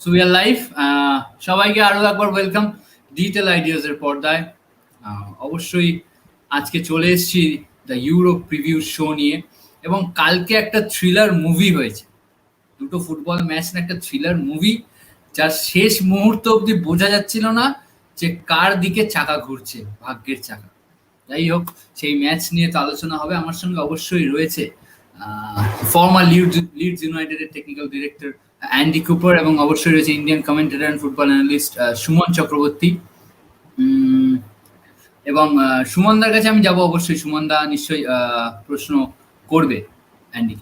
So we are live. সবাইকে আরও একবার ওয়েলকাম ডিজিটাল আইডিয়াসের পর্দায়। অবশ্যই আজকে চলে এসেছি দ্য ইউরোপ প্রিভিউ শো নিয়ে, এবং কালকে একটা থ্রিলার মুভি হয়েছে, দুটো ফুটবল ম্যাচ না একটা থ্রিলার মুভি, যার শেষ মুহূর্ত অবধি বোঝা যাচ্ছিল না যে কার দিকে চাকা ঘুরছে, ভাগ্যের চাকা। যাই হোক, সেই ম্যাচ নিয়ে তো আলোচনা হবে। আমার সঙ্গে অবশ্যই রয়েছে ফর্মার লিডস ইউনাইটেডের টেকনিক্যাল ডিরেক্টর অ্যান্ডি কুপার, এবং অবশ্যই রয়েছে Indian commentator and football analyst Suman Chakraborty. এবং সুমনদার কাছে আমি যাব, অবশ্যই সুমনদা নিশ্চয়ই প্রশ্ন করবে Andy.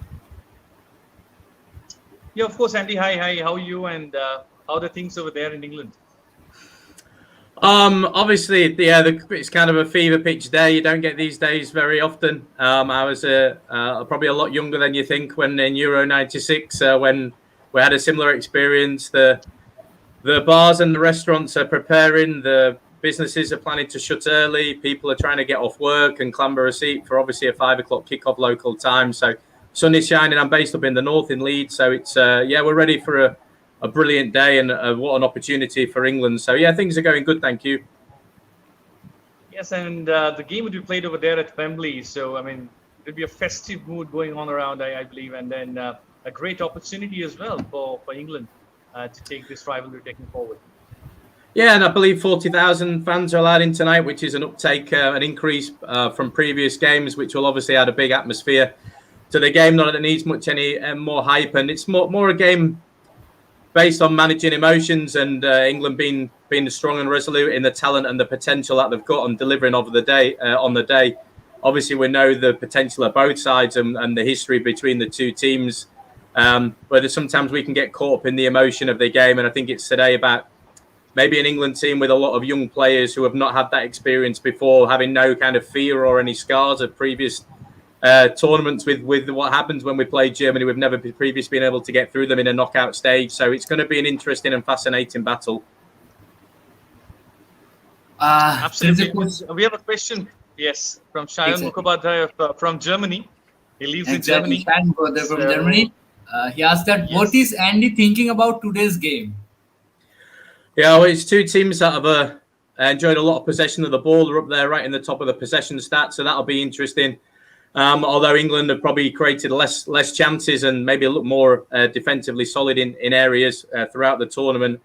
Yeah, of course, Andy. Hi. How are you? And how are the things over there in England? Obviously, it's kind of a fever pitch day. You don't get these days very often. I was probably a lot younger than you think when in Euro '96, when we had a similar experience. The bars and the restaurants are preparing. The businesses are planning to shut early. People are trying to get off work and clamber a seat for obviously a 5 o'clock kickoff local time. So sun is shining. I'm based up in the north in Leeds, so it's we're ready for a brilliant day, and what an opportunity for England. So yeah, things are going good, thank you. Yes, and the game would be played over there at Wembley. So I mean, there'll be a festive mood going on around, I believe, and then a great opportunity as well for England to take this rivalry taking forward. Yeah, and I believe 40,000 fans are allowed in tonight, which is an uptake, an increase from previous games, which will obviously add a big atmosphere to the game. Not that it needs much any more hype, and it's more a game based on managing emotions, and England being strong and resolute in the talent and the potential that they've got on delivering over the day on the day. Obviously, we know the potential of both sides and the history between the two teams, but sometimes we can get caught up in the emotion of the game, and I think it's today about maybe an England team with a lot of young players who have not had that experience before, having no kind of fear or any scars of previous tournaments with what happens when we play Germany. We've never previously been able to get through them in a knockout stage, so it's going to be an interesting and fascinating battle. Absolutely. We have a question, yes, from Shayan Mukhopadhyay from Germany. He lives in Germany. Shayan Mukhopadhyay from Germany. He asked that, yes. What is Andy thinking about today's game? Yeah, well, it's two teams that have enjoyed a lot of possession of the ball. They're up there right in the top of the possession stats, so that'll be interesting. Although England have probably created less chances and maybe a little more defensively solid in areas throughout the tournament.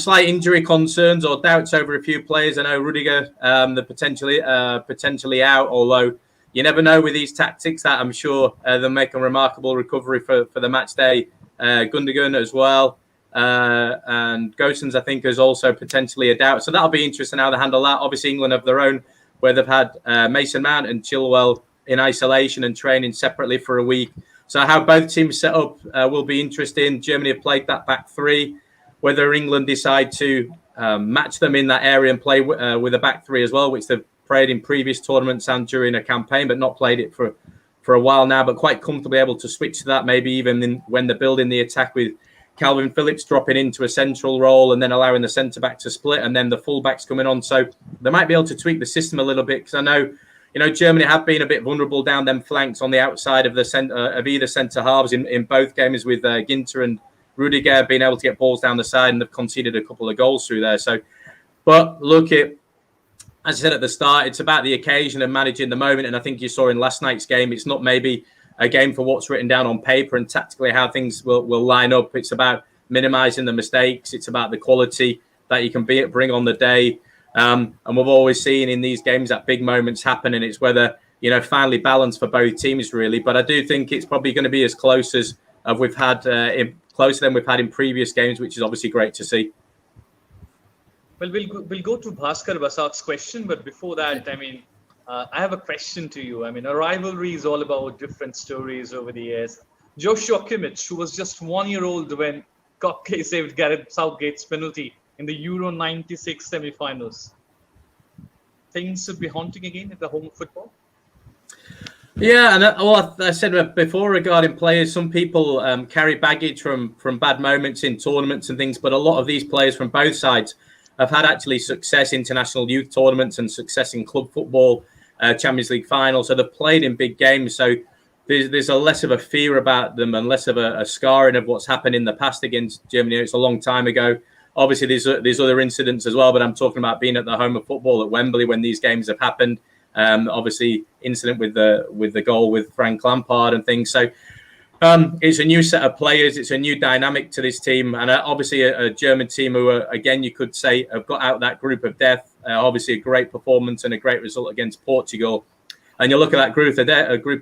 Slight injury concerns or doubts over a few players. I know Rudiger, they're potentially out, although you never know with these tactics. That I'm sure they'll make a remarkable recovery for the match day. Gundogan as well. And Gosens, I think, is also potentially a doubt. So that'll be interesting how they handle that. Obviously, England have their own, where they've had Mason Mount and Chilwell in isolation and training separately for a week. So how both teams set up will be interesting. Germany have played that back three. Whether England decide to match them in that area and play with a back three as well, which they've played in previous tournaments and during a campaign, but not played it for a while now, but quite comfortably able to switch to that, maybe even when they're building the attack with Calvin Phillips dropping into a central role and then allowing the centre-back to split and then the full-backs coming on. So they might be able to tweak the system a little bit, because I know, Germany have been a bit vulnerable down them flanks on the outside of the of either centre-halves in both games with Ginter and Rudiger being able to get balls down the side, and they've conceded a couple of goals through there. So, but look, as I said at the start, it's about the occasion and managing the moment. And I think you saw in last night's game, it's not maybe a game for what's written down on paper and tactically how things will line up. It's about minimising the mistakes. It's about the quality that you can bring on the day. And we've always seen in these games that big moments happen, and it's whether, finally balance for both teams, really. But I do think it's probably going to be as close as we've had, closer than we've had in previous games, which is obviously great to see. Well, we'll go to Bhaskar Basak's question, but before that, I mean, I have a question to you. I mean, a rivalry is all about different stories over the years. Joshua Kimmich, who was just 1 year old when Koke saved Gareth Southgate's penalty in the Euro '96 semi-finals. Things should be haunting again at the home of football? Yeah, and I said before regarding players, some people carry baggage from bad moments in tournaments and things, but a lot of these players from both sides have had actually success international youth tournaments and success in club football, Champions League finals. So they've played in big games. So there's a less of a fear about them and less of a scarring of what's happened in the past against Germany. It's a long time ago. Obviously, there's other incidents as well, but I'm talking about being at the home of football at Wembley when these games have happened. Obviously, incident with the goal with Frank Lampard and things. So it's a new set of players. It's a new dynamic to this team, and obviously a German team who, again, you could say have got out that group of death. Obviously, a great performance and a great result against Portugal. And you look at that group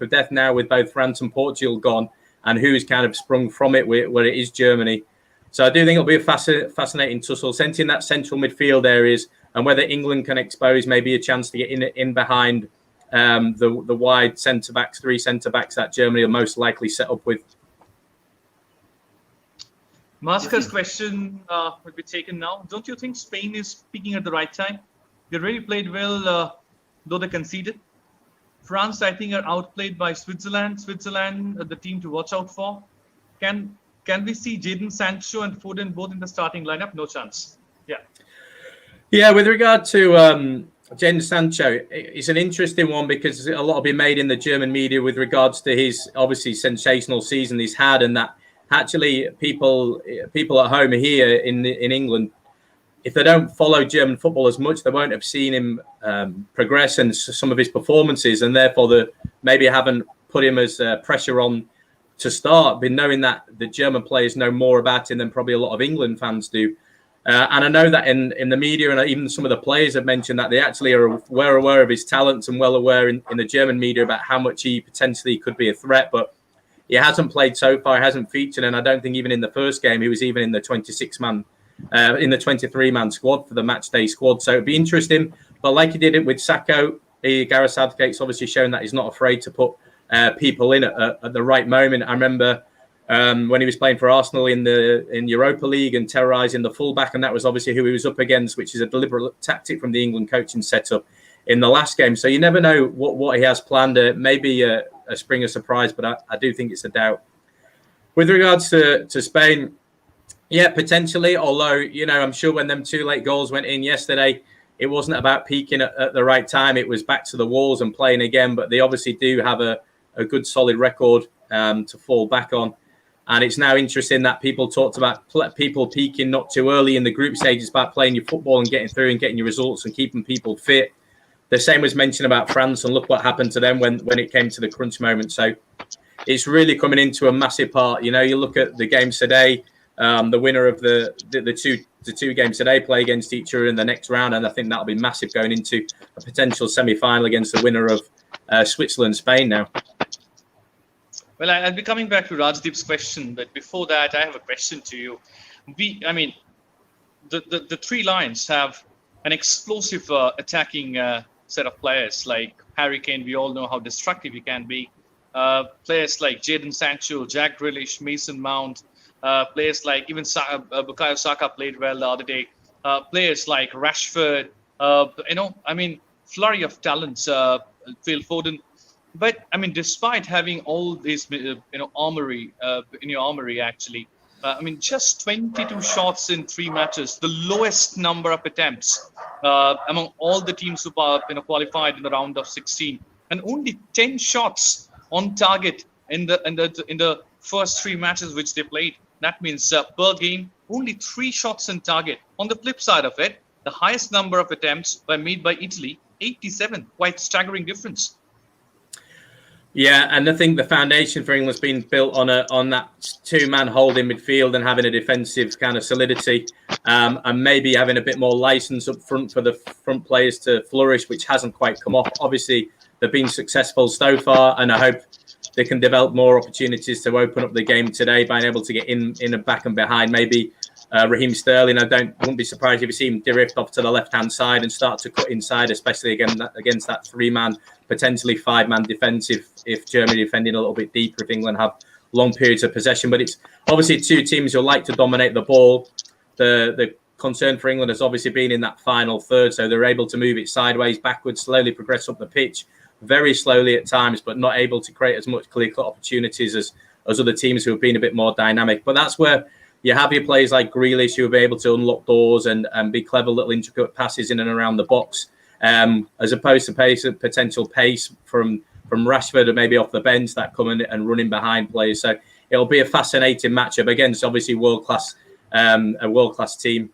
of death now with both France and Portugal gone, and who's kind of sprung from it, where it is Germany. So I do think it'll be a fascinating tussle, centering that central midfield areas, and whether England can expose maybe a chance to get in behind the wide centre-backs, 3 centre-backs that Germany are most likely set up with. Maskar's question will be taken now. Don't you think Spain is peaking at the right time? They really played well, though they conceded. France, I think, are outplayed by Switzerland. Switzerland, the team to watch out for. Can we see Jadon Sancho and Foden both in the starting lineup? No chance. Yeah, with regard to Jadon Sancho, it's an interesting one because a lot will be made in the German media with regards to his obviously sensational season he's had, and that actually people at home here in England, if they don't follow German football as much, they won't have seen him progress and some of his performances, and therefore maybe haven't put him as pressure on to start, been knowing that the German players know more about him than probably a lot of England fans do. And I know that in the media and even some of the players have mentioned that they actually are well aware of his talents and well aware in the German media about how much he potentially could be a threat, but he hasn't played so far, hasn't featured, and I don't think even in the first game he was even in the 23-man squad for the match day squad. So it'd be interesting. But like he did it with Sacco, Gareth Southgate's obviously shown that he's not afraid to put people in at the right moment. I remember when he was playing for Arsenal in Europa League and terrorising the fullback, and that was obviously who he was up against, which is a deliberate tactic from the England coaching setup in the last game. So you never know what he has planned. Maybe a spring of surprise, but I do think it's a doubt. With regards to Spain, yeah, potentially. Although, I'm sure when them 2 late goals went in yesterday, it wasn't about peaking at the right time. It was back to the walls and playing again. But they obviously do have a good solid record to fall back on. And it's now interesting that people talked about people peaking not too early in the group stages, about playing your football and getting through and getting your results and keeping people fit. The same was mentioned about France, and look what happened to them when it came to the crunch moment. So it's really coming into a massive part. You look at the games today. The winner of the two games today play against each other in the next round, and I think that'll be massive going into a potential semi-final against the winner of Switzerland-Spain now. Well, I'll be coming back to Rajdeep's question, but before that, I have a question to you. The 3 Lions have an explosive attacking set of players like Harry Kane. We all know how destructive he can be. Players like Jadon Sancho, Jack Grealish, Mason Mount. Players like even Bukayo Saka played well the other day. Players like Rashford, flurry of talents, Phil Foden. But despite having all this, armory in your armory, actually, just 22 shots in 3 matches, the lowest number of attempts among all the teams who qualified in the round of 16, and only 10 shots on target in the first 3 matches which they played. That means per game, only 3 shots on target. On the flip side of it, the highest number of attempts made by Italy, 87. Quite staggering difference. Yeah, and I think the foundation for England's been built on that 2-man holding midfield and having a defensive kind of solidity, and maybe having a bit more license up front for the front players to flourish, which hasn't quite come off. Obviously, they've been successful so far, and I hope they can develop more opportunities to open up the game today by being able to get in and back and behind. Maybe Raheem Sterling, wouldn't be surprised if you see him drift off to the left-hand side and start to cut inside, especially against that 3-man, potentially 5-man defence if Germany defending a little bit deeper, if England have long periods of possession. But it's obviously 2 teams who like to dominate the ball. The concern for England has obviously been in that final third, so they're able to move it sideways, backwards, slowly progress up the pitch, very slowly at times, but not able to create as much clear-cut opportunities as other teams who have been a bit more dynamic. But that's where you have your players like Grealish who will be able to unlock doors and be clever little intricate passes in and around the box, as opposed to potential pace from Rashford or maybe off the bench that come in and running behind players. So it'll be a fascinating matchup against obviously a world class team.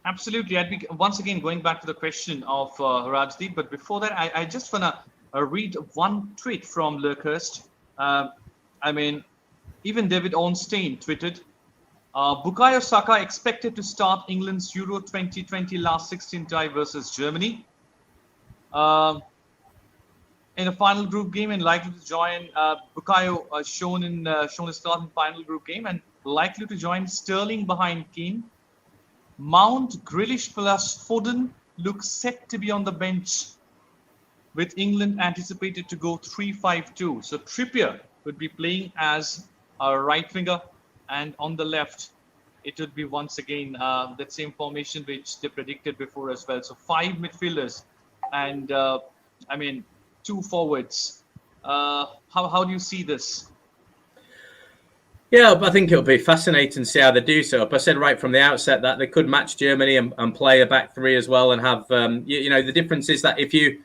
Absolutely. I'd be once again going back to the question of Rajdeep, but before that, I just want to read one tweet from Lurkhurst. I mean, even David Ornstein tweeted, Bukayo Saka expected to start England's Euro 2020 last 16 tie versus Germany. In a final group game and likely to join Bukayo shown his start in final group game and likely to join Sterling behind Keane. Mount, Grealish plus Foden looks set to be on the bench with England anticipated to go 3-5-2. So Trippier would be playing as a right winger, and on the left it would be once again that same formation which they predicted before as well. So 5 midfielders and 2 forwards. How do you see this? Yeah, I think it'll be fascinating to see how they do so. I said right from the outset that they could match Germany and play a back three as well, and have the difference is that if you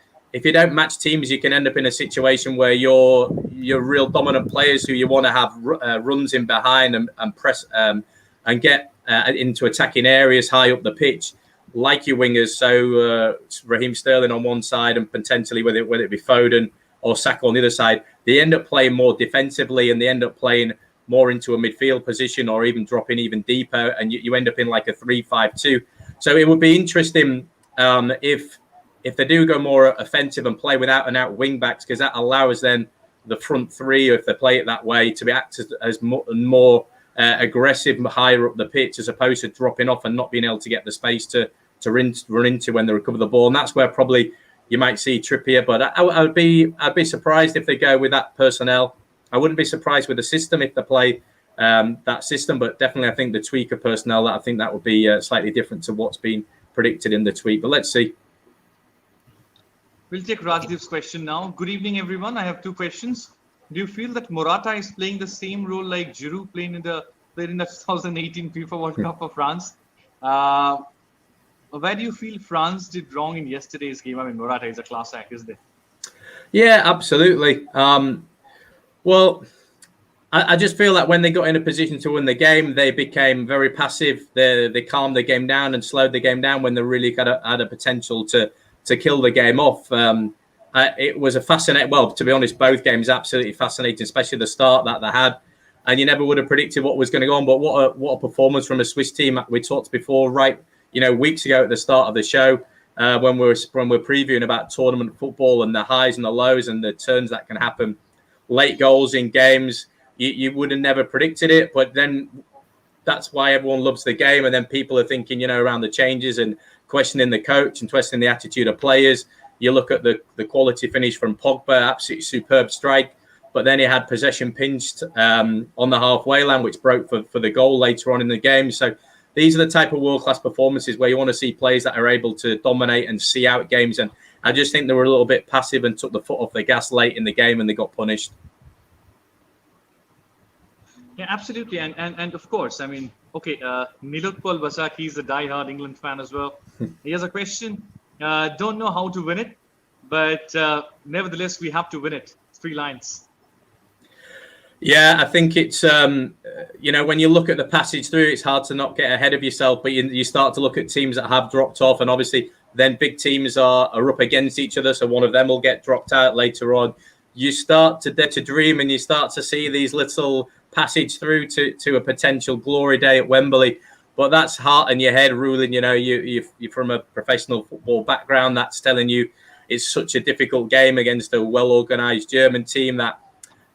don't match teams, you can end up in a situation where your real dominant players who you want to have runs in behind and press and get into attacking areas high up the pitch, like your wingers. So Raheem Sterling on one side and potentially whether it be Foden or Saka on the other side, they end up playing more defensively and they end up playing more into a midfield position or even dropping even deeper, and you end up in like a 3-5-2. So it would be interesting if they do go more offensive and play without and out wing backs, because that allows then the front three, if they play it that way, to be acted as more aggressive higher up the pitch, as opposed to dropping off and not being able to get the space to run into when they recover the ball. And that's where probably you might see Trippier. But I'd be surprised if they go with that personnel. I wouldn't be surprised with the system if they play that system, but definitely I think the tweak of personnel, I think that would be slightly different to what's been predicted in the tweet. But let's see. We'll take Rajdeep's question now. Good evening, everyone. I have 2 questions. Do you feel that Morata is playing the same role like Giroud played in the 2018 FIFA World Cup for France? Where do you feel France did wrong in yesterday's game? I mean, Morata is a class act, isn't it? Yeah, absolutely. Well, I just feel that when they got in a position to win the game, they became very passive. They calmed the game down and slowed the game down when they really had a potential to kill the game off. It was a fascinating, well, to be honest, both games absolutely fascinating, especially the start that they had. And you never would have predicted what was going to go on. But what a performance from a Swiss team. We talked before, weeks ago at the start of the show, when we're previewing about tournament football and the highs and the lows and the turns that can happen. Late goals in games, you would have never predicted it, but then that's why everyone loves the game. And then people are thinking, around the changes and questioning the coach and questioning the attitude of players. You look at the quality finish from Pogba, absolutely superb strike, but then he had possession pinched on the halfway line, which broke for the goal later on in the game. So these are the type of world-class performances where you want to see players that are able to dominate and see out games. And I just think they were a little bit passive and took the foot off the gas late in the game and they got punished. Yeah, absolutely. And of course, I mean, okay, Nilotpal Basak, he's a die-hard England fan as well. He has a question. Don't know how to win it, but nevertheless, we have to win it. 3 lines. Yeah, I think it's, when you look at the passage through, it's hard to not get ahead of yourself, but you start to look at teams that have dropped off, and obviously then big teams are up against each other, so one of them will get dropped out later on. You start to dare to dream, and you start to see these little passage through to a potential glory day at Wembley. But that's heart in your head ruling, you're from a professional football background. That's telling you it's such a difficult game against a well-organised German team that,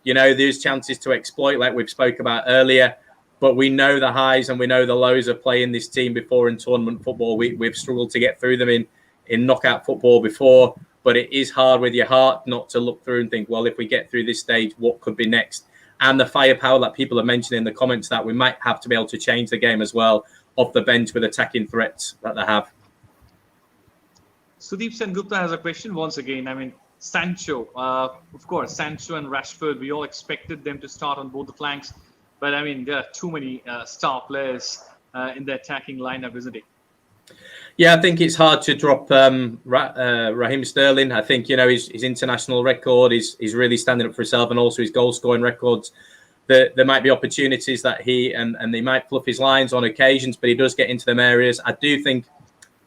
there's chances to exploit like we've spoke about earlier. But we know the highs and we know the lows of playing this team before in tournament football. We've struggled to get through them in knockout football before. But it is hard with your heart not to look through and think, well, if we get through this stage, what could be next? And the firepower that people are mentioning in the comments that we might have to be able to change the game as well off the bench with attacking threats that they have. Sudeep Sengupta has a question once again. I mean, Sancho, of course, Sancho and Rashford, we all expected them to start on both the flanks. But I mean, there are too many star players in the attacking lineup, isn't it? Yeah, I think it's hard to drop Raheem Sterling. I think, his international record is really standing up for himself, and also his goal scoring records. There might be opportunities that and they might fluff his lines on occasions, but he does get into them areas. I do think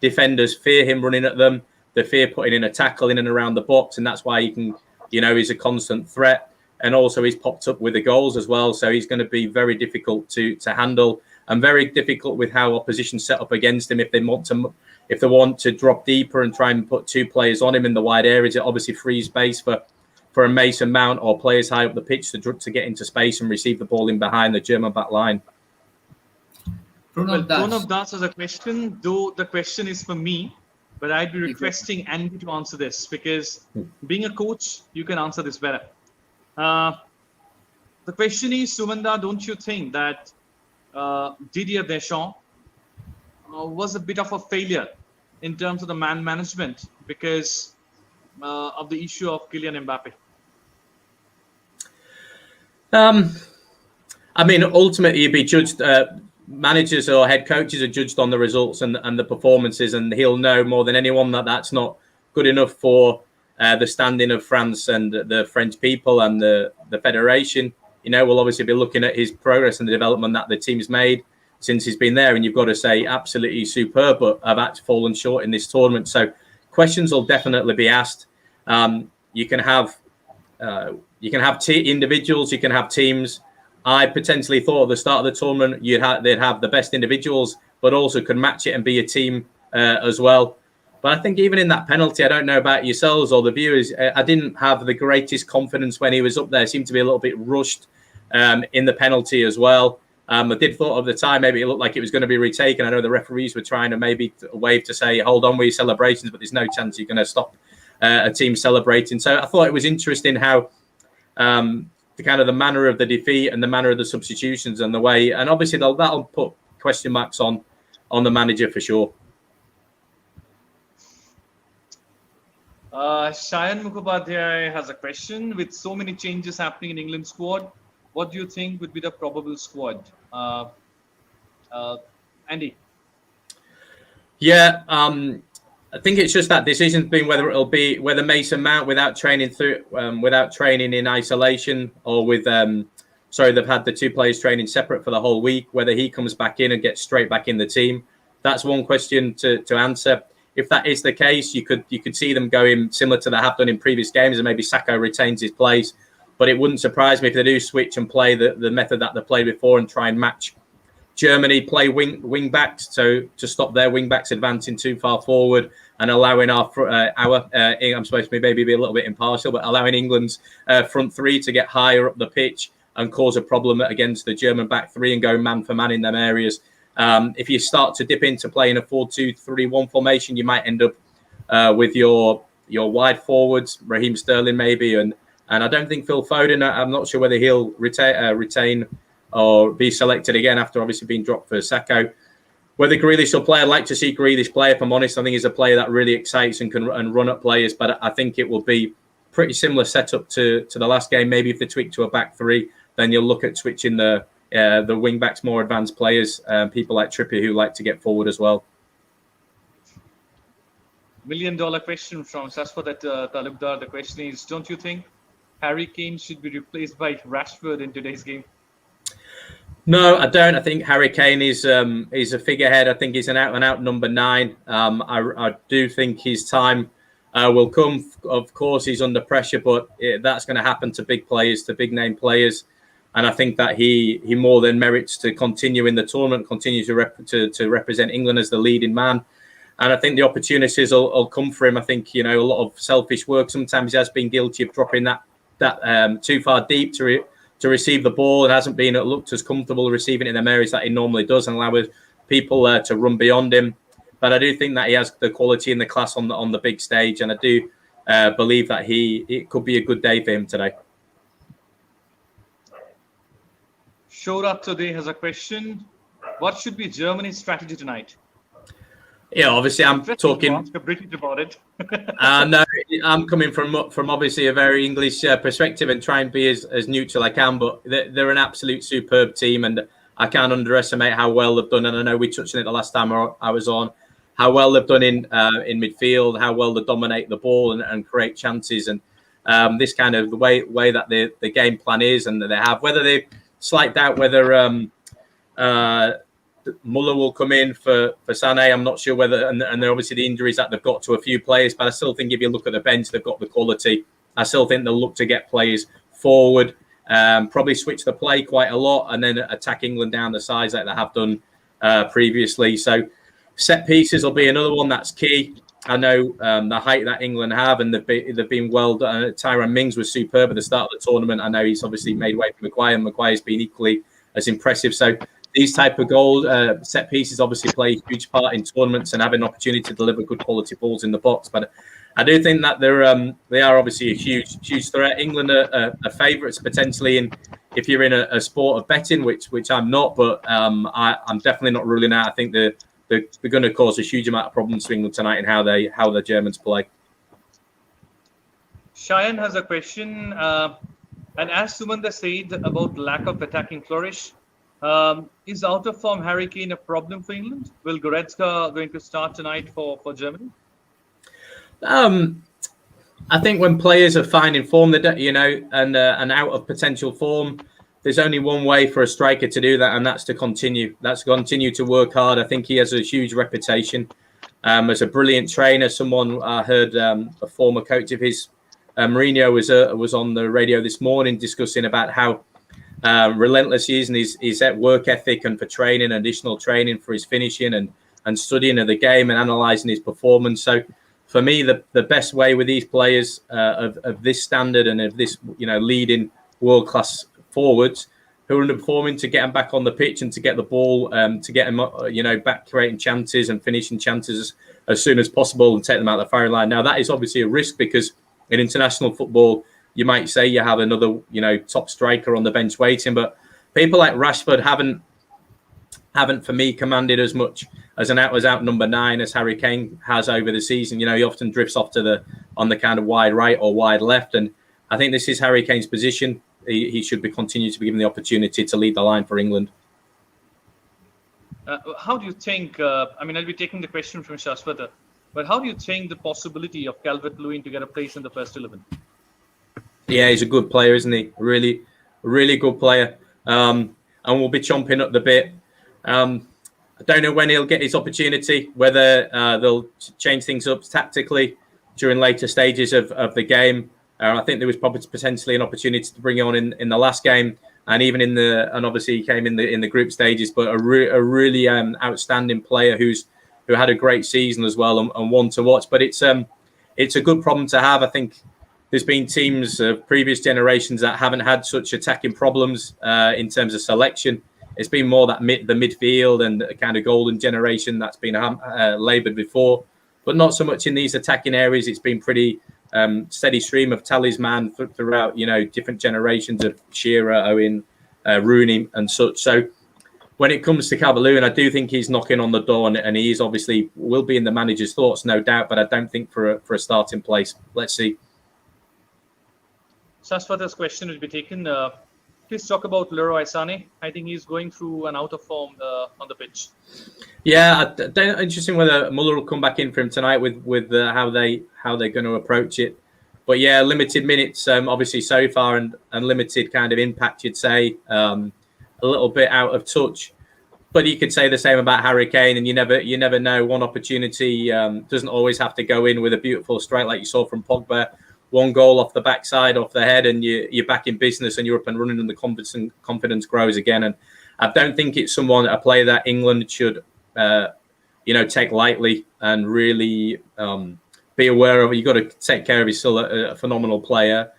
defenders fear him running at them. They fear putting in a tackle in and around the box, and that's why he can, he's a constant threat. And also he's popped up with the goals as well. So he's going to be very difficult to handle, and very difficult with how opposition set up against him. If they want to drop deeper and try and put two players on him in the wide areas, it obviously frees space for a Mason Mount or players high up the pitch to get into space and receive the ball in behind the German back line. Pranav Das has a question, though the question is for me, but I'd be requesting Andy to answer this, because being a coach, you can answer this better. The question is, Sumanda, don't you think that Didier Deschamps was a bit of a failure in terms of the man management because of the issue of Kylian Mbappe? Ultimately, you'd be judged. Managers or head coaches are judged on the results and the performances, and he'll know more than anyone that that's not good enough for the standing of France and the French people and the federation. We'll obviously be looking at his progress and the development that the team's made since he's been there, and you've got to say absolutely superb, but have actually fallen short in this tournament. So questions will definitely be asked. You can have individuals, you can have teams. I potentially thought at the start of the tournament they'd have the best individuals, but also could match it and be a team as well. But I think even in that penalty, I don't know about yourselves or the viewers, I didn't have the greatest confidence when he was up there. It seemed to be a little bit rushed in the penalty as well. I did thought at the time maybe it looked like it was going to be retaken. I know the referees were trying to maybe wave to say, hold on with your celebrations, but there's no chance you're going to stop a team celebrating. So I thought it was interesting how the kind of the manner of the defeat and the manner of the substitutions and the way, and obviously that'll put question marks on the manager for sure. Shayan Mukhopadhyay has a question. With so many changes happening in England squad, what do you think would be the probable squad? Andy? Yeah, I think it's just that decision's been whether Mason Mount without training in isolation, or with they've had the two players training separate for the whole week, whether he comes back in and gets straight back in the team. That's one question to answer. If that is the case, you could see them going similar to they have done in previous games, and maybe Sacco retains his place. But it wouldn't surprise me if they do switch and play the method that they played before and try and match Germany, play wing backs to stop their wing backs advancing too far forward and allowing I'm supposed to maybe be a little bit impartial, but allowing England's front three to get higher up the pitch and cause a problem against the German back three and go man for man in them areas. If you start to dip into playing a 4-2-3-1 formation, you might end up with your wide forwards, Raheem Sterling maybe, and I don't think Phil Foden. I'm not sure whether he'll retain or be selected again after obviously being dropped for Sacco. Whether Grealish will play, I'd like to see Grealish play. If I'm honest, I think he's a player that really excites and can run up players. But I think it will be pretty similar setup to the last game. Maybe if they tweak to a back three, then you'll look at switching the wing backs, more advanced players, people like Trippier who like to get forward as well. $1 million question from Shashwat Talukdar. The question is, don't you think Harry Kane should be replaced by Rashford in today's game? No, I don't. I think Harry Kane is a figurehead. I think he's an out-and-out number 9. I do think his time will come. Of course, he's under pressure, but that's going to happen to big players, to big-name players. And I think that he more than merits to continue in the tournament, continue to represent England as the leading man. And I think the opportunities will come for him. I think, a lot of selfish work. Sometimes he has been guilty of dropping that too far deep to receive the ball, and hasn't been looked as comfortable receiving it in the areas that he normally does, and allow people to run beyond him. But I do think that he has the quality and the class on the big stage, and I do believe that it could be a good day for him today. Shorat today has a question. What should be Germany's strategy tonight? Yeah, obviously I'm talking British about it. No, I'm coming from obviously a very English perspective and try and be as neutral I can. But they're an absolute superb team, and I can't underestimate how well they've done. And I know we touched on it the last time I was on. how well they've done in midfield, how well they dominate the ball and create chances, and this kind of the way that the game plan is, and that they have. Whether they slight doubt whether Muller will come in for Sané, I'm not sure whether, and they're obviously the injuries that they've got to a few players, but I still think if you look at the bench, they've got the quality. I still think they'll look to get players forward, probably switch the play quite a lot, and then attack England down the sides like they have done previously. So set pieces will be another one that's key. I know the height that England have, and they've been well done. Tyrone Mings was superb at the start of the tournament. I know he's obviously made way for Maguire, and Maguire's been equally as impressive. So these type of goal set pieces obviously play a huge part in tournaments and having an opportunity to deliver good quality balls in the box. But I do think that they are obviously a huge threat. England are favourites potentially in if you're in a sport of betting, which I'm not, but I'm definitely not ruling out. I think they're going to cause a huge amount of problems to England tonight in how the Germans play. Cheyenne has a question, and as Sumanda said about lack of attacking flourish, is out of form Harry Kane a problem for England? Will Goretzka going to start tonight for Germany? I think when players are finding form, and out of potential form, there's only one way for a striker to do that, and that's to continue. That's to continue to work hard. I think he has a huge reputation as a brilliant trainer. Someone I heard a former coach of his, Mourinho, was on the radio this morning discussing about how relentless he is and his work ethic and for training, additional training for his finishing and studying of the game and analysing his performance. So for me, the best way with these players of this standard and of this, leading world-class forwards who are underperforming, to get them back on the pitch and to get the ball, to get them, back creating chances and finishing chances as soon as possible and take them out of the firing line. Now, that is obviously a risk because in international football, you might say you have another, top striker on the bench waiting, but people like Rashford haven't for me commanded as much as an out number 9 as Harry Kane has over the season. He often drifts off on the kind of wide right or wide left, and I think this is Harry Kane's position. He should continue to be given the opportunity to lead the line for England. How do you think? I'll be taking the question from Shashwata, but how do you think the possibility of Calvert-Lewin to get a place in the first 11? Yeah, he's a good player, isn't he? Really, really good player. And we'll be chomping up the bit. I don't know when he'll get his opportunity, whether they'll change things up tactically during later stages of the game. I think there was probably potentially an opportunity to bring him on in the last game, and even and obviously he came in the group stages. But a really outstanding player who had a great season as well and one to watch. But it's a good problem to have. I think there's been teams of previous generations that haven't had such attacking problems in terms of selection. It's been more that the midfield and the kind of golden generation that's been laboured before, but not so much in these attacking areas. It's been pretty steady stream of talisman throughout, different generations of Shearer, Owen, Rooney and such. So when it comes to Calvert-Lewin, I do think he's knocking on the door, and he is obviously will be in the manager's thoughts, no doubt, but I don't think for a starting place. Let's see. Shashwata's question will be taken. Please talk about Leroy Sané. I think he's going through an out of form on the pitch. Yeah, interesting whether Muller will come back in for him tonight with how they're going to approach it. But yeah, limited minutes obviously so far and limited kind of impact, you'd say. A little bit out of touch. But you could say the same about Harry Kane, and you never know. One opportunity doesn't always have to go in with a beautiful strike like you saw from Pogba. One goal off the backside, off the head, and you're back in business and you're up and running, and the confidence grows again. And I don't think it's a player that England should, take lightly and really be aware of. You've got to take care of. He's still a phenomenal player,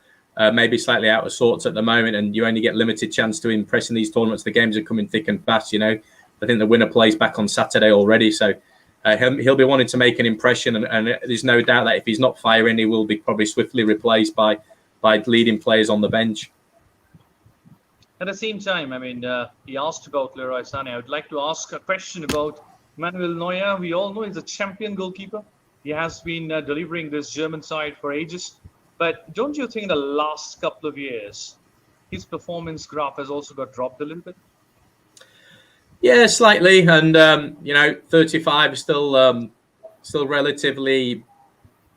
maybe slightly out of sorts at the moment, and you only get limited chance to impress in these tournaments. The games are coming thick and fast. I think the winner plays back on Saturday already, so. He'll be wanting to make an impression, and there's no doubt that if he's not firing, he will be probably swiftly replaced by leading players on the bench. At the same time, he asked about Leroy Sané. I would like to ask a question about Manuel Neuer. We all know he's a champion goalkeeper. He has been delivering this German side for ages. But don't you think in the last couple of years, his performance graph has also got dropped a little bit? Yeah, slightly, and 35 is still still relatively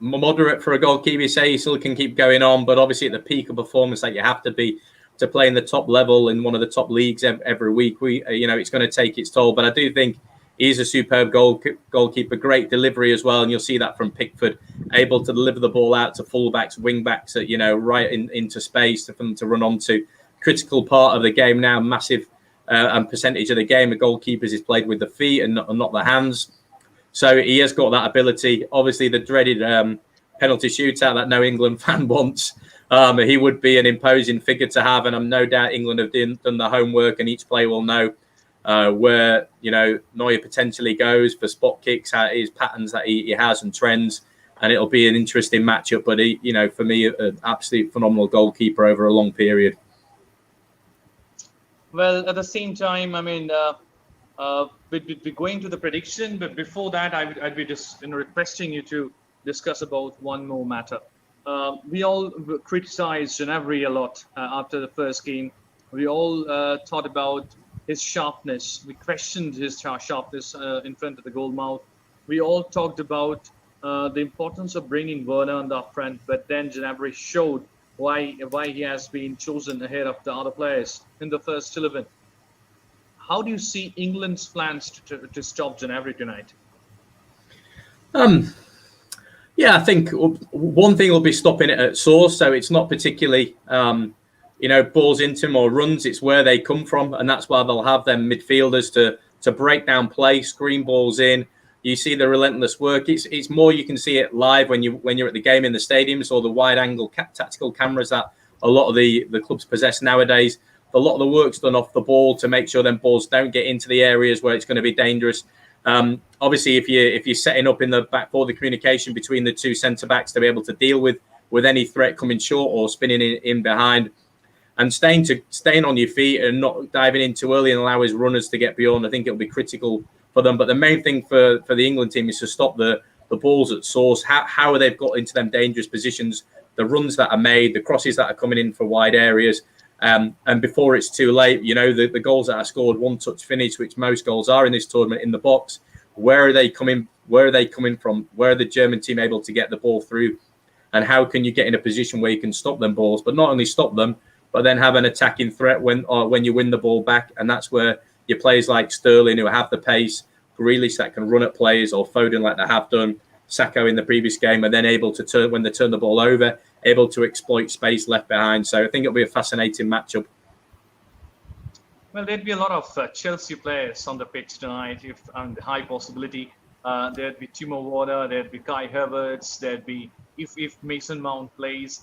moderate for a goalkeeper. You say he still can keep going on, but obviously at the peak of performance that you have to be to play in the top level in one of the top leagues every week, it's going to take its toll. But I do think he's a superb goalkeeper, great delivery as well, and you'll see that from Pickford, able to deliver the ball out to fullbacks, wingbacks, right into space for them to run onto. Critical part of the game now, massive and percentage of the game, the goalkeepers is played with the feet and not the hands. So he has got that ability. Obviously, the dreaded penalty shootout that no England fan wants. He would be an imposing figure to have, and I'm no doubt England have done the homework, and each player will know where Neuer potentially goes for spot kicks, his patterns that he has and trends, and it'll be an interesting matchup. But for me, an absolute phenomenal goalkeeper over a long period. Well, at the same time, I mean, we're going to the prediction, but before that, I'd be just requesting you to discuss about one more matter. We all criticized Gnabry a lot after the first game. We all thought about his sharpness. We questioned his sharpness in front of the goal mouth. We all talked about the importance of bringing Werner on the up front, but then Gnabry showed why he has been chosen ahead of the other players in the first 11. How do you see England's plans to stop Gnabry tonight? Yeah, I think one thing will be stopping it at source, so it's not particularly balls into him or runs. It's where they come from, and that's why they'll have them midfielders to break down play, screen balls in. You see the relentless work. It's more, you can see it live when you're at the game in the stadiums, or the wide angle tactical cameras that a lot of the clubs possess nowadays. A lot of the work's done off the ball to make sure them balls don't get into the areas where it's going to be dangerous. Obviously, if you're setting up in the back for the communication between the two centre backs to be able to deal with any threat coming short or spinning in behind, and staying on your feet and not diving in too early and allow his runners to get beyond, I think it'll be critical for them. But the main thing for the England team is to stop the balls at source. How they've got into them dangerous positions, the runs that are made, the crosses that are coming in for wide areas. And before it's too late, the goals that are scored, one touch finish, which most goals are in this tournament, in the box. Where are they coming from? Where are the German team able to get the ball through? And how can you get in a position where you can stop them balls, but not only stop them, but then have an attacking threat when you win the ball back? And that's where your players like Sterling, who have the pace, Grealish that can run at players, or Foden like they have done, Sacco in the previous game, are then able to turn, when they turn the ball over, able to exploit space left behind. So I think it'll be a fascinating matchup. Well, there'd be a lot of Chelsea players on the pitch tonight, the high possibility. There'd be Timo Werner, there'd be Kai Havertz, there'd be, if Mason Mount plays,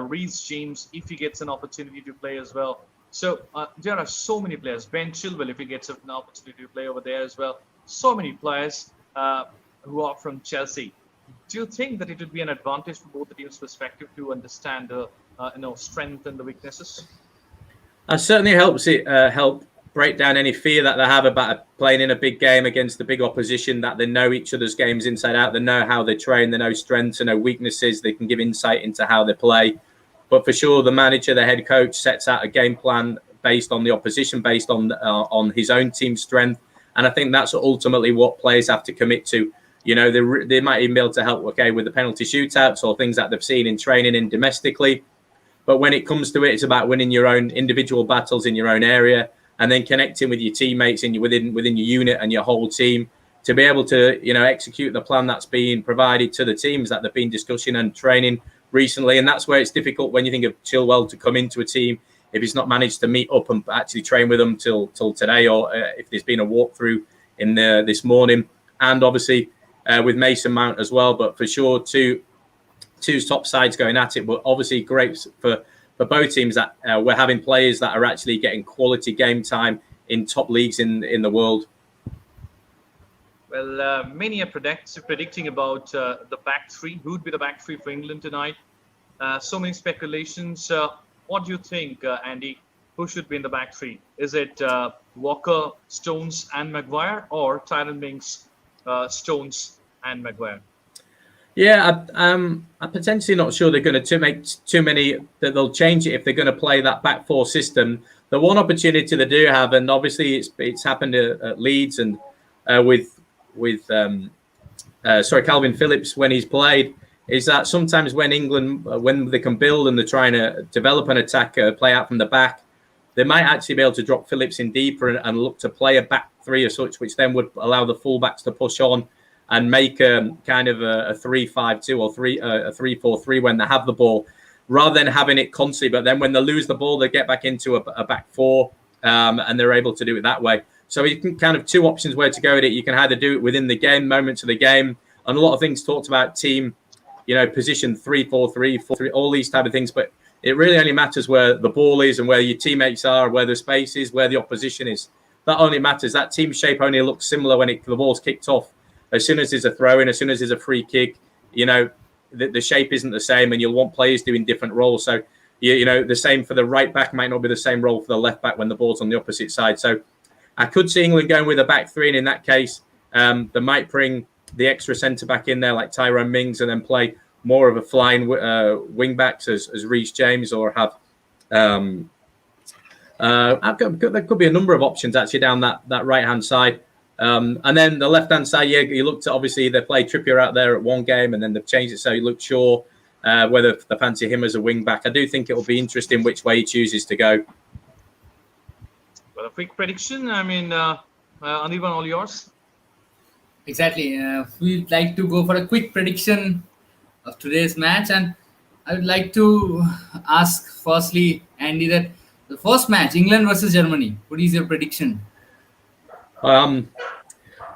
Reece James, if he gets an opportunity to play as well. So there are so many players. Ben Chilwell, if he gets an opportunity to play over there as well. So many players who are from Chelsea. Do you think that it would be an advantage from both the teams' perspective to understand the strength and the weaknesses? It certainly helps help break down any fear that they have about playing in a big game against the big opposition, that they know each other's games inside out, they know how they train, they know strengths, they know weaknesses, they can give insight into how they play. But for sure, the manager, the head coach, sets out a game plan based on the opposition, based on his own team's strength. And I think that's ultimately what players have to commit to. They might even be able to help, with the penalty shootouts or things that they've seen in training and domestically. But when it comes to it, it's about winning your own individual battles in your own area, and then connecting with your teammates within your unit and your whole team to be able to, execute the plan that's being provided to the teams that they've been discussing and training recently. And that's where it's difficult when you think of Chilwell to come into a team if he's not managed to meet up and actually train with them till today, or if there's been a walkthrough in this morning. And obviously with Mason Mount as well. But for sure, two top sides going at it. But obviously great for both teams that we're having players that are actually getting quality game time in top leagues in the world. Well, many are predicting about the back three. Who would be the back three for England tonight? So many speculations. What do you think, Andy? Who should be in the back three? Is it Walker, Stones, and Maguire, or Tyrone Mings, Stones, and Maguire? Yeah, I'm potentially not sure they're going to make too many, that they'll change it if they're going to play that back four system. The one opportunity they do have, and obviously it's happened at Leeds and with Calvin Phillips when he's played, is that sometimes when England, when they can build and they're trying to develop an attack, play out from the back, they might actually be able to drop Phillips in deeper and look to play a back three or such, which then would allow the fullbacks to push on and make kind of a 3-5-2 or a 3-4-3 when they have the ball, rather than having it constantly. But then when they lose the ball, they get back into a back four, and they're able to do it that way. So you can kind of two options where to go at it. You can either do it within the game, moments of the game, and a lot of things talked about team, position 3-4-3, 4-3, all these type of things. But it really only matters where the ball is and where your teammates are, where the space is, where the opposition is. That only matters. That team shape only looks similar when the ball's kicked off. As soon as there's a throw in, as soon as there's a free kick, the shape isn't the same, and you'll want players doing different roles. So, the same for the right back might not be the same role for the left back when the ball's on the opposite side. So I could see England going with a back three, and in that case, they might bring the extra centre back in there like Tyrone Mings, and then play more of a flying wing backs as Reece James, or have there could be a number of options actually down that right hand side. And then the left hand side, you looked at, obviously they played Trippier out there at one game, and then they've changed it so you look Shaw, whether they fancy him as a wing back. I do think it will be interesting which way he chooses to go. Well, a quick prediction. I mean, Anirban, all yours. Exactly. We'd like to go for a quick prediction of today's match, and I would like to ask firstly, Andy, that the first match, England versus Germany, what is your prediction? I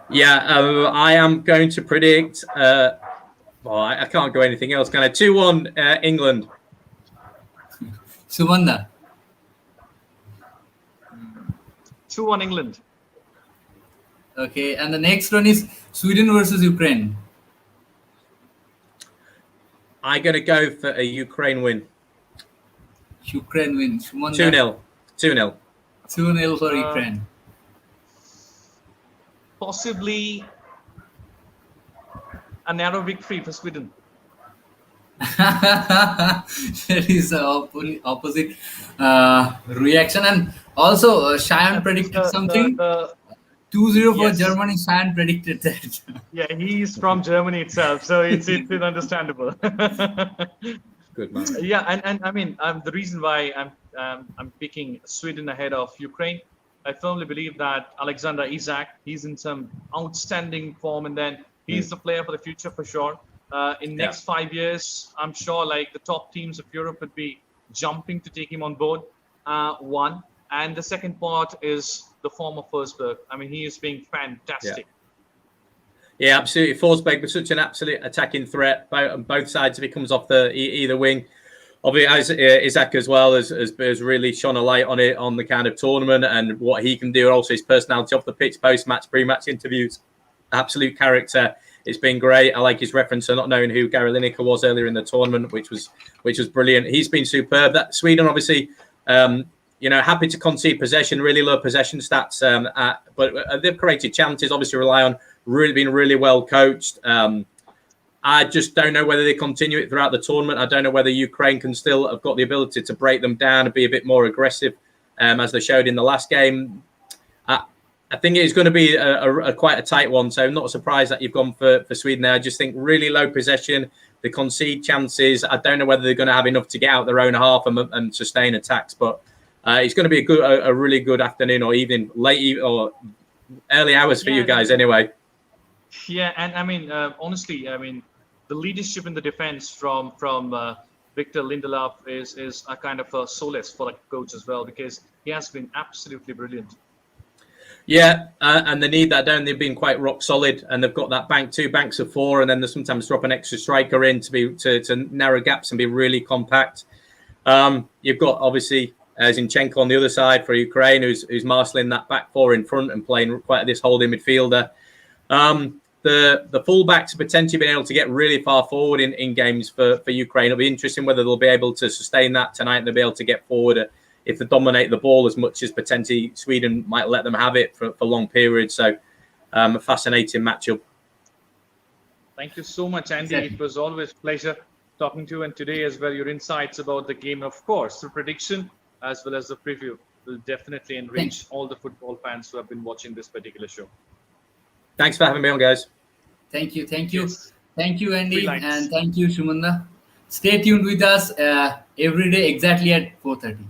am going to predict. I can't go anything else. Kind of 2-1 England. Sumanda. 2-1 England. Okay, and the next one is Sweden versus Ukraine. I'm going to go for a Ukraine win. Ukraine win. Sumanda. 2-0. 2-0 for Ukraine. Possibly a narrow victory for Sweden. There is an opposite reaction, and also Shayan predicted something. 2-0 for Yes. Germany. Shayan predicted that. Yeah, he's from Germany itself, so it's understandable. Good man. Yeah, and I mean, the reason why I'm picking Sweden ahead of Ukraine, I firmly believe that Alexander Isak, he's in some outstanding form, and then he's the player for the future for sure. In next 5 years, I'm sure like the top teams of Europe would be jumping to take him on board. One, and the second part is the form of Forsberg. I mean, he is being fantastic. Yeah, absolutely. Forsberg was such an absolute attacking threat on both sides if he comes off the either wing. Obviously, Isak as well has really shone a light on it, on the kind of tournament and what he can do. Also, his personality off the pitch, post-match, pre-match interviews, absolute character. It's been great. I like his reference to not knowing who Gary Lineker was earlier in the tournament, which was brilliant. He's been superb. That Sweden, obviously, happy to concede possession, really low possession stats, but they've created chances. Obviously, rely on being really well coached. I just don't know whether they continue it throughout the tournament. I don't know whether Ukraine can still have got the ability to break them down and be a bit more aggressive, as they showed in the last game. I think it's going to be a quite a tight one. So I'm not surprised that you've gone for Sweden there. I just think really low possession. They concede chances. I don't know whether they're going to have enough to get out their own half and sustain attacks. But it's going to be a really good afternoon or evening, late or early hours for you guys anyway. Yeah, and I mean, honestly, I mean, the leadership in the defense from Victor Lindelof is a kind of a solace for the coach as well, because he has been absolutely brilliant. Yeah, and they need that down. They've been quite rock solid, and they've got that two banks of four, and then they sometimes drop an extra striker in to narrow gaps and be really compact. You've got obviously Zinchenko on the other side for Ukraine, who's marshalling that back four in front and playing quite this holding midfielder. The fullbacks are potentially being able to get really far forward in games for Ukraine. It'll be interesting whether they'll be able to sustain that tonight. They'll be able to get forward if they dominate the ball as much as potentially Sweden might let them have it for long periods. So a fascinating matchup. Thank you so much, Andy. Exactly. It was always a pleasure talking to you, and today as well, your insights about the game, of course, the prediction as well as the preview will definitely enrich all the football fans who have been watching this particular show. Thanks for having me on, guys. Thank you. Yes. Thank you, Andy. Three lines. And thank you, Shumanda. Stay tuned with us every day exactly at 4:30.